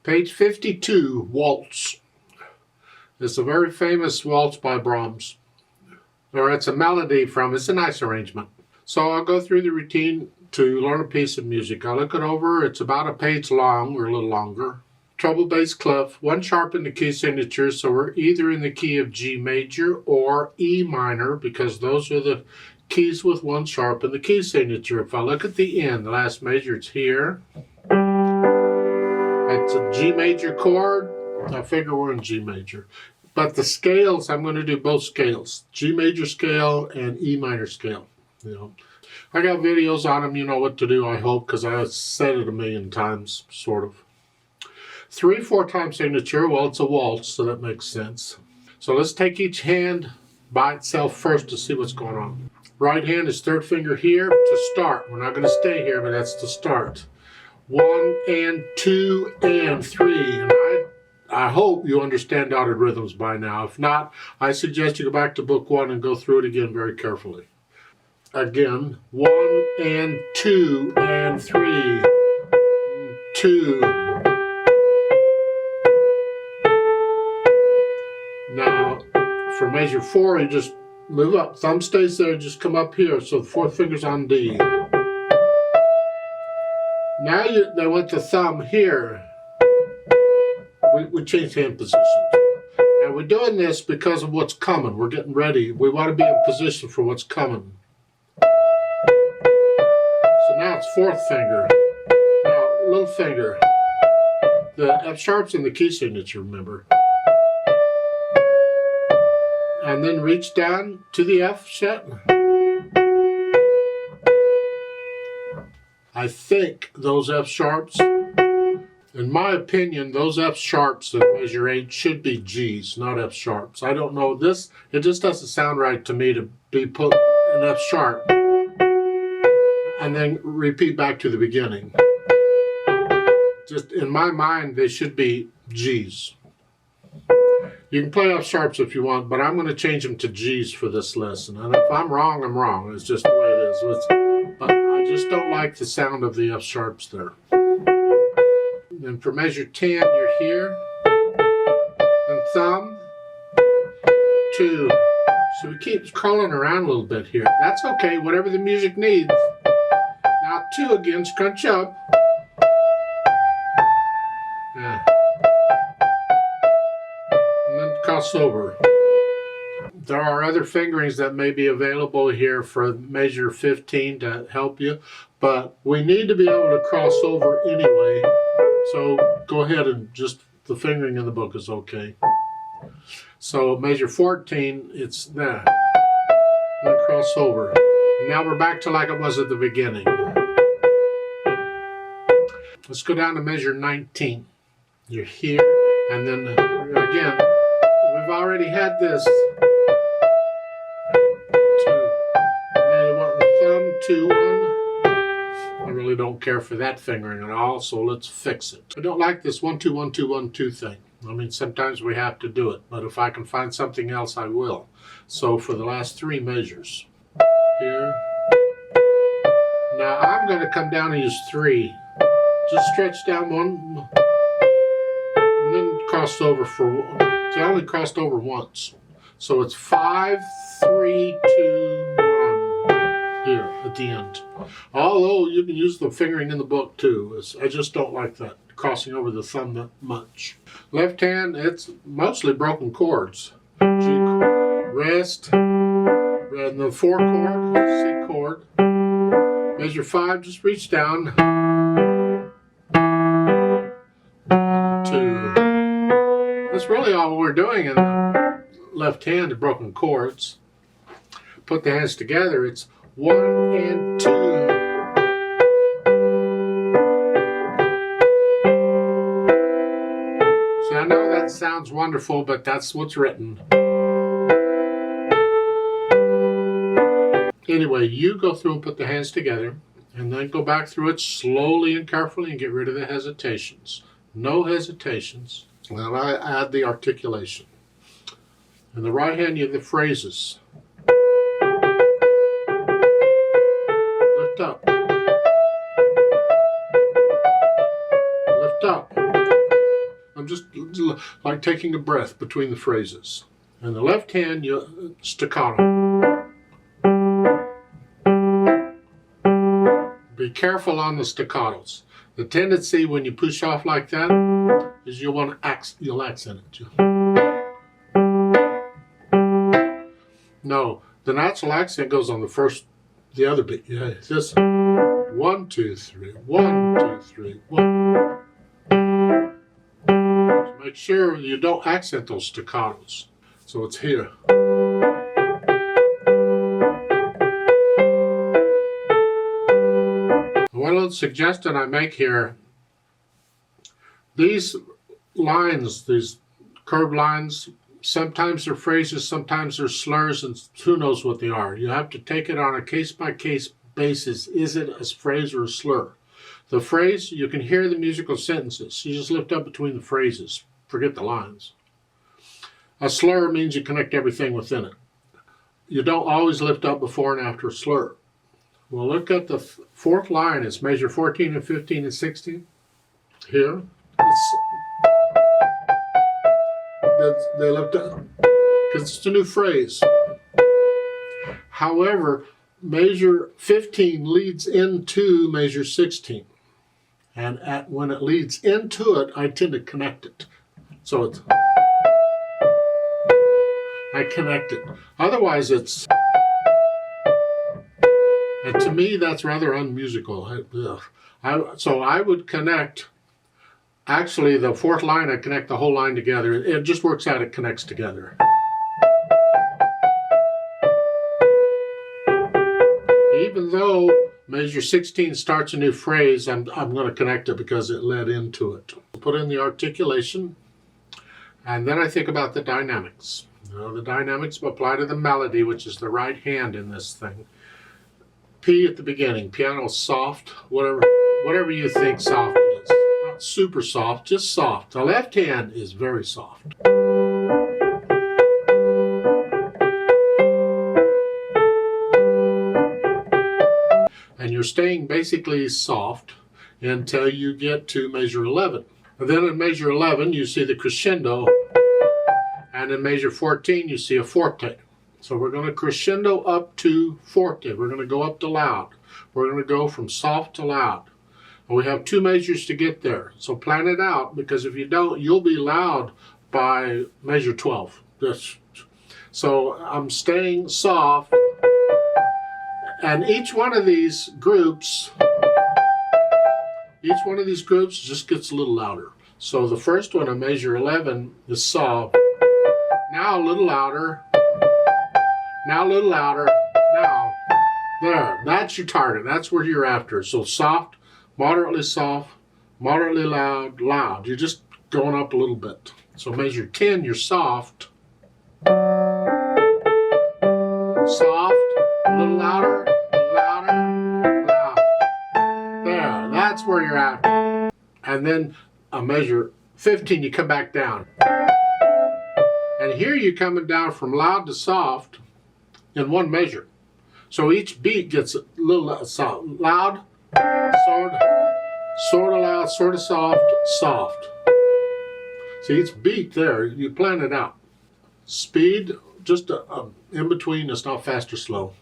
Page 52, Waltz. It's a very famous waltz by Brahms. Or it's a melody from, it's a nice arrangement. So I'll go through the routine to learn a piece of music. I'll look it over. It's about a page long or a little longer. Treble bass clef, one sharp in the key signature, so we're either in the key of G major or E minor, because those are the keys with one sharp in the key signature. If I look at the end, the last measure, it's here. It's a G major chord. I figure we're in G major. But the scales, I'm going to do both scales, G major scale and E minor scale. You know, I got videos on them. You know what to do, I hope, because I said it a million times, sort of. 3/4 time signature. Well, it's a waltz, so that makes sense. So let's take each hand by itself first to see what's going on. Right hand is third finger here to start. We're not going to stay here, but that's to start. 1 and 2 and 3. And I hope you understand dotted rhythms by now. If not, I suggest you go back to book 1 and go through it again very carefully. Again, 1 and 2 and 3. 2. Now, for measure 4, you just move up. Thumb stays there, just come up here. So the fourth finger's on D. Now they went the thumb here. We changed hand positions. And we're doing this because of what's coming. We're getting ready. We want to be in position for what's coming. So now it's fourth finger. Now, little finger. The F sharp's in the key signature, remember. And then reach down to the F sharp. I think those F sharps, in my opinion, those F sharps in measure 8 should be G's, not F sharps. I don't know this, it just doesn't sound right to me to be put an F sharp and then repeat back to the beginning. Just in my mind, they should be G's. You can play F sharps if you want, but I'm going to change them to G's for this lesson. And if I'm wrong, I'm wrong. It's just the way it is. But I just don't like the sound of the F sharps there. And for measure 10, you're here. And thumb, 2. So we keep crawling around a little bit here. That's okay, whatever the music needs. Now 2 again, scrunch up. Yeah. Cross over. There are other fingerings that may be available here for measure 15 to help you, but we need to be able to cross over anyway. So go ahead and just, the fingering in the book is okay. So measure 14, it's there. Then cross over. And now we're back to like it was at the beginning. Let's go down to measure 19. You're here, and then again, we've already had this. 2. And then you want the thumb, 2, 1. I really don't care for that fingering at all, so let's fix it. I don't like this 1, 2, 1, 2, 1, 2 thing. I mean, sometimes we have to do it, but if I can find something else, I will. So for the last 3 measures, here. Now I'm going to come down and use 3. Just stretch down 1, and then cross over for 1. See, I only crossed over once. So it's 5, 3, 2, 1 here at the end. Although you can use the fingering in the book too. I just don't like that, crossing over the thumb that much. Left hand, it's mostly broken chords. G chord, rest, and the 4 chord, C chord. Measure 5, just reach down. 2. That's really all we're doing in the left hand, the broken chords. Put the hands together, it's 1 and 2. See, I know that sounds wonderful, but that's what's written. Anyway, you go through and put the hands together, and then go back through it slowly and carefully and get rid of the hesitations. No hesitations. And I add the articulation. In the right hand, you have the phrases. Lift up. Lift up. I'm just like taking a breath between the phrases. And the left hand, you staccato. Be careful on the staccatos. The tendency when you push off like that is you'll accent it. No, the natural accent goes on the other beat. Yeah, it's just 1, 2, 3, 1, 2, 3, 1. So make sure you don't accent those staccatos. So it's here. One little suggestion I make here, these lines, these curved lines, sometimes they're phrases, sometimes they're slurs, and who knows what they are. You have to take it on a case-by-case basis. Is it a phrase or a slur? The phrase, you can hear the musical sentences. You just lift up between the phrases. Forget the lines. A slur means you connect everything within it. You don't always lift up before and after a slur. Well, look at the fourth line. It's measure 14 and 15 and 16. Here. They lift up because it's a new phrase. However, measure 15 leads into measure 16. And when it leads into it, I tend to connect it. So it's, I connect it. Otherwise, it's, and to me, that's rather unmusical. So I would connect, actually, the fourth line, I connect the whole line together. It just works out, it connects together. Even though measure 16 starts a new phrase, I'm going to connect it because it led into it. Put in the articulation, and then I think about the dynamics. Now, the dynamics apply to the melody, which is the right hand in this thing. P at the beginning, piano soft, whatever you think soft is. Not super soft, just soft. The left hand is very soft. And you're staying basically soft until you get to measure 11. And then in measure 11, you see the crescendo, and in measure 14, you see a forte. So we're going to crescendo up to forte. We're going to go up to loud. We're going to go from soft to loud. And we have 2 measures to get there. So plan it out, because if you don't, you'll be loud by measure 12. So I'm staying soft. And each one of these groups just gets a little louder. So the first one, in measure 11, is soft. Now a little louder. Now a little louder. Now, there. That's your target. That's what you're after. So soft, moderately loud, loud. You're just going up a little bit. So measure 10, you're soft. Soft, a little louder, loud. There. That's where you're after. And then a measure 15, you come back down. And here you're coming down from loud to soft in one measure. So each beat gets a little soft. Loud, sort of loud, sort of soft, soft. See, each beat there, you plan it out. Speed, just in between, it's not fast or slow.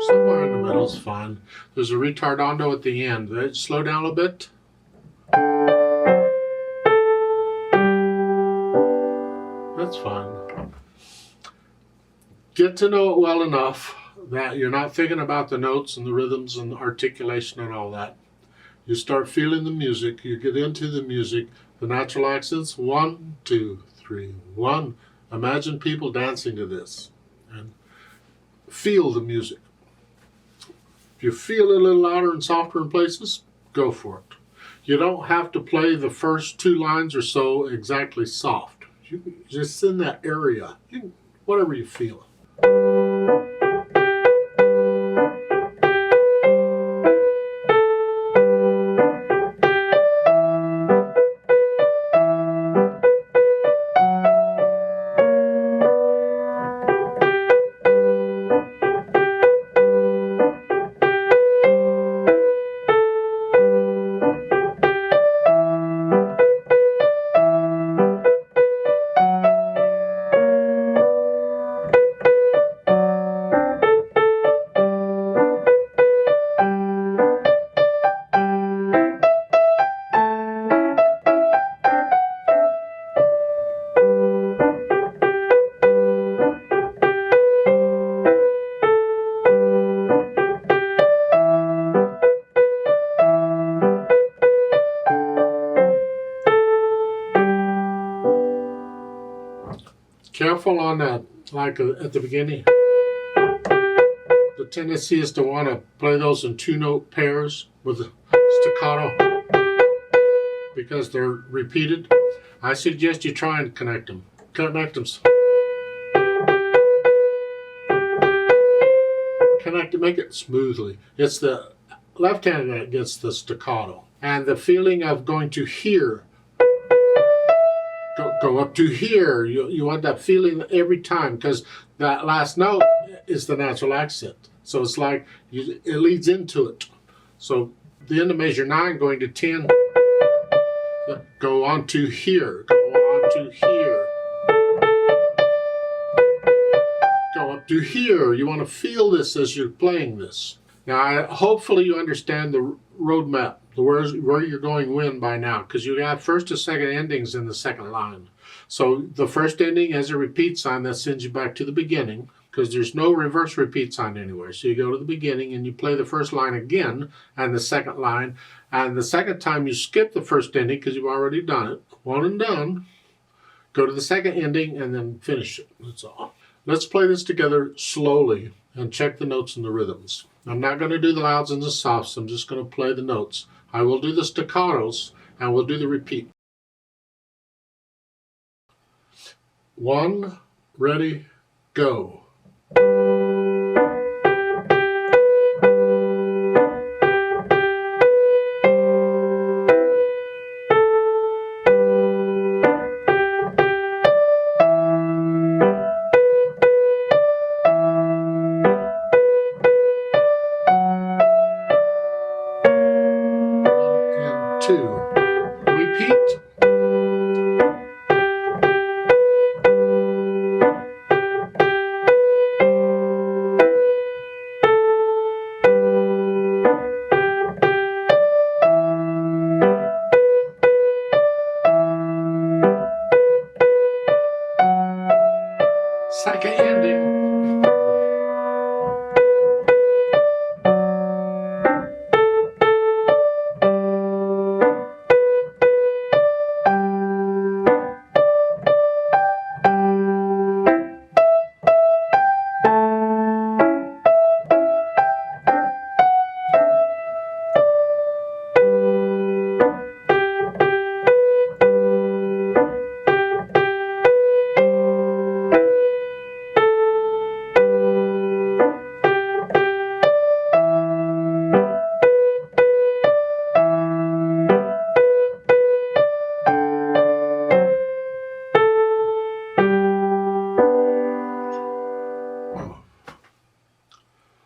Somewhere in the middle is fine. There's a retardando at the end. Slow down a little bit. That's fine. Get to know it well enough that you're not thinking about the notes and the rhythms and the articulation and all that. You start feeling the music. You get into the music. The natural accents, 1, 2, 3, 1. Imagine people dancing to this. And feel the music. If you feel it a little louder and softer in places, go for it. You don't have to play the first 2 lines or so exactly soft. Just in that area, whatever you feel. careful on that, like at the beginning. The tendency is to want to play those in 2-note pairs with staccato because they're repeated. I suggest you try and connect them. Connect them. Connect it, make it smoothly. It's the left hand that gets the staccato. And the feeling of going to here, go up to here. You want that feeling every time because that last note is the natural accent. So it's like it leads into it. So the end of measure 9 going to 10, go on to here, go on to here, go up to here. You want to feel this as you're playing this. Now, hopefully you understand the roadmap, where you're going when by now, because you have first and second endings in the second line. So the first ending has a repeat sign that sends you back to the beginning, because there's no reverse repeat sign anywhere. So you go to the beginning and you play the first line again and the second line. And the second time you skip the first ending because you've already done it. One and done. Go to the second ending and then finish it. That's all. Let's play this together slowly and check the notes and the rhythms. I'm not going to do the louds and the softs. I'm just going to play the notes. I will do the staccatos and we'll do the repeat. 1, ready, go.